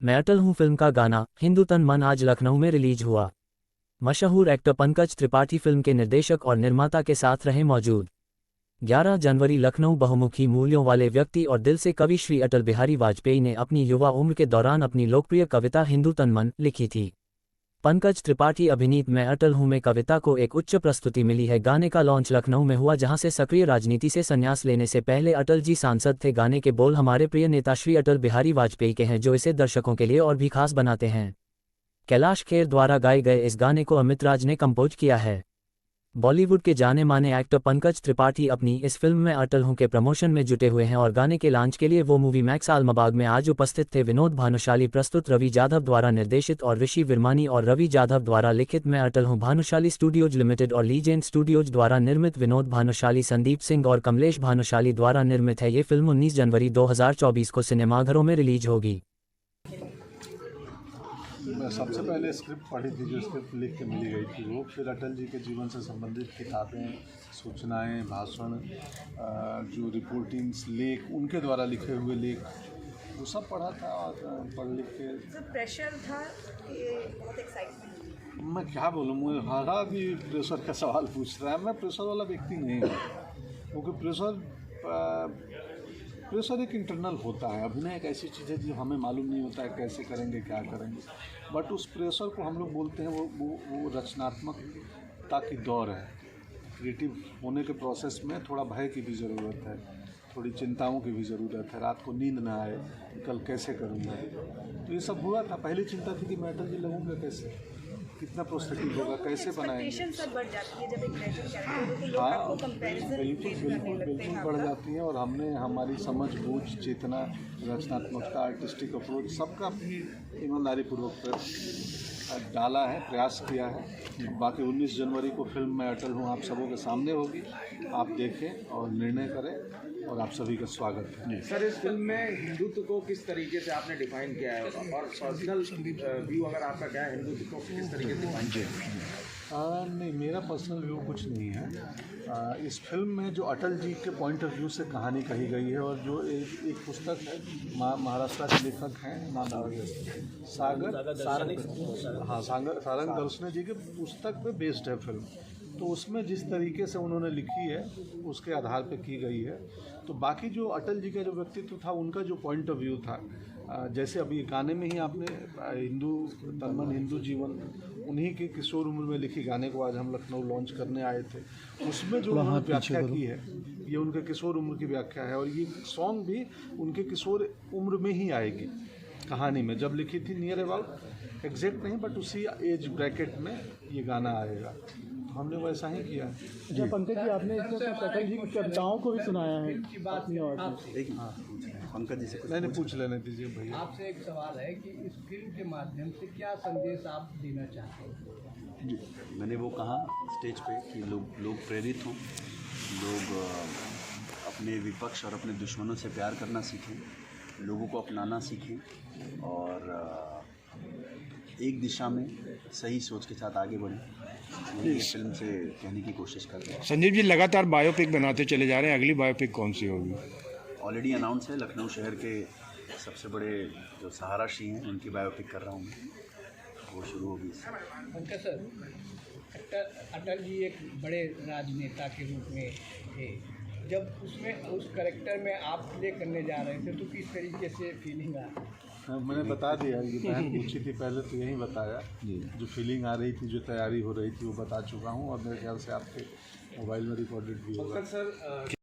मैं अटल हूँ फिल्म का गाना हिंदू तन मन आज लखनऊ में रिलीज हुआ। मशहूर एक्टर पंकज त्रिपाठी फिल्म के निर्देशक और निर्माता के साथ रहे मौजूद। 11 जनवरी लखनऊ बहुमुखी मूल्यों वाले व्यक्ति और दिल से कवि श्री अटल बिहारी वाजपेयी ने अपनी युवा उम्र के दौरान अपनी लोकप्रिय कविता हिंदू तन मन लिखी थी। पंकज त्रिपाठी अभिनीत मैं अटल हूँ में कविता को एक उच्च प्रस्तुति मिली है। गाने का लॉन्च लखनऊ में हुआ, जहां से सक्रिय राजनीति से संन्यास लेने से पहले अटल जी सांसद थे। गाने के बोल हमारे प्रिय नेता श्री अटल बिहारी वाजपेयी के हैं, जो इसे दर्शकों के लिए और भी खास बनाते हैं। कैलाश खेर द्वारा गाए गए इस गाने को अमित राज ने कंपोज किया है। बॉलीवुड के जाने माने एक्टर पंकज त्रिपाठी अपनी इस फिल्म में अटल हूँ के प्रमोशन में जुटे हुए हैं और गाने के लॉन्च के लिए वो मूवी मैक्स आलमबाग में आज उपस्थित थे। विनोद भानुशाली प्रस्तुत, रवि जाधव द्वारा निर्देशित और ऋषि विरमानी और रवि जाधव द्वारा लिखित मैं अटल हूँ भानुशाली स्टूडियोज लिमिटेड और लीजेंड स्टूडियोज द्वारा निर्मित, विनोद भानुशाली, संदीप सिंह और कमलेश भानुशाली द्वारा निर्मित है। ये फिल्म 19 जनवरी 2024 को सिनेमाघरों में रिलीज होगी। मैं सबसे पहले स्क्रिप्ट पढ़ी थी, जो स्क्रिप्ट लिख के मिली गई थी वो, फिर अटल जी के जीवन से संबंधित किताबें, सूचनाएं, भाषण, जो रिपोर्टिंग्स, लेख, उनके द्वारा लिखे हुए लेख, वो सब पढ़ा था और पढ़ लिख के जो प्रेशर था ये बहुत एक्साइटमेंट। मैं क्या बोलूँ, मुझे हर आदमी प्रेशर का सवाल पूछ रहा है। मैं प्रेशर वाला व्यक्ति नहीं हूँ, क्योंकि प्रेशर एक इंटरनल होता है। अभिनय एक ऐसी चीज़ है जो हमें मालूम नहीं होता है कैसे करेंगे, क्या करेंगे, बट उस प्रेशर को हम लोग बोलते हैं वो रचनात्मकता की दौर है। क्रिएटिव होने के प्रोसेस में थोड़ा भय की भी ज़रूरत है, थोड़ी चिंताओं की भी ज़रूरत है। रात को नींद ना आए कि कल कैसे करूँगा, तो ये सब हुआ था। पहली चिंता थी कि मैं अटल जी लगूँगा कैसे, कितना प्रोस्थेटिक होगा, कैसे बनाएंगे। सब बढ़ जाती है जब एक नेचुरल कैरेक्टर हो तो लोग हाँ, आपको कंपैरिजन बिल्कुल बढ़ जाती हैं। और हमने हमारी समझ, बूझ, चेतना, रचनात्मकता, आर्टिस्टिक अप्रोच सबका ईमानदारी पूर्वक डाला है, प्रयास किया है। बाकी 19 जनवरी को फिल्म मैं अटल हूँ आप सबों के सामने होगी, आप देखें और निर्णय करें, और आप सभी का स्वागत है। सर, इस फिल्म में हिंदुत्व को किस तरीके से आपने डिफाइन किया है, और पर्सनल व्यू अगर आपका क्या है, हिंदुत्व को किस तरीके से डिफाइन किया है? नहीं, मेरा पर्सनल व्यू कुछ नहीं है। इस फिल्म में जो अटल जी के पॉइंट ऑफ व्यू से कहानी कही गई है, और जो एक पुस्तक है, महाराष्ट्र के लेखक हैं सारंग दर्शने जी के पुस्तक पे बेस्ड है फिल्म। तो उसमें जिस तरीके से उन्होंने लिखी है उसके आधार पे की गई है। तो बाकी जो अटल जी का जो व्यक्तित्व था, उनका जो पॉइंट ऑफ व्यू था, जैसे अभी गाने में ही आपने हिंदू तन मन हिंदू जीवन, उन्हीं के किशोर उम्र में लिखी गाने को आज हम लखनऊ लॉन्च करने आए थे। उसमें जो उन्होंने व्याख्या की है, ये उनके किशोर उम्र की व्याख्या है, और ये सॉन्ग भी उनके किशोर उम्र में ही आएगी कहानी में। जब लिखी थी नियर अबाउट, एग्जैक्ट नहीं, बट उसी एज ब्रैकेट में ये गाना आएगा। तो हमने वैसा ही किया है। जब पंकज जी आपने इसमें अटल जी की कविताओं को भी सुनाया है अपनी और पंकज जी से नहीं पूछ लेने दीजिए भैया। आपसे एक सवाल है कि इस फिल्म के माध्यम से क्या संदेश आप देना चाहते हैं? जी, मैंने वो कहा स्टेज पे कि लोग प्रेरित हों, लोग अपने विपक्ष और अपने दुश्मनों से प्यार करना सीखें, लोगों को अपनाना सीखें, और एक दिशा में सही सोच के साथ आगे बढ़ें। ये फिल्म से कहने की कोशिश कर रहे हैं। संजीव जी लगातार बायोपिक बनाते चले जा रहे हैं, अगली बायोपिक कौन सी होगी? ऑलरेडी अनाउंस है, लखनऊ शहर के सबसे बड़े जो सहाराशी हैं उनकी बायोपिक कर रहा हूँ मैं, वो शुरू होगी। पंकज सर, अटल जी एक बड़े राजनेता के रूप में थे, जब उसमें उस कैरेक्टर में आप प्ले करने जा रहे थे तो किस तरीके से फीलिंग आ रही? मैंने बता दिया, ये बहन पूछी थी पहले तो यही बताया। जो फीलिंग आ रही थी, जो तैयारी हो रही थी, वो बता चुका हूँ, और मेरे ख्याल से आपके मोबाइल में रिकॉर्डेड भी होगा। सर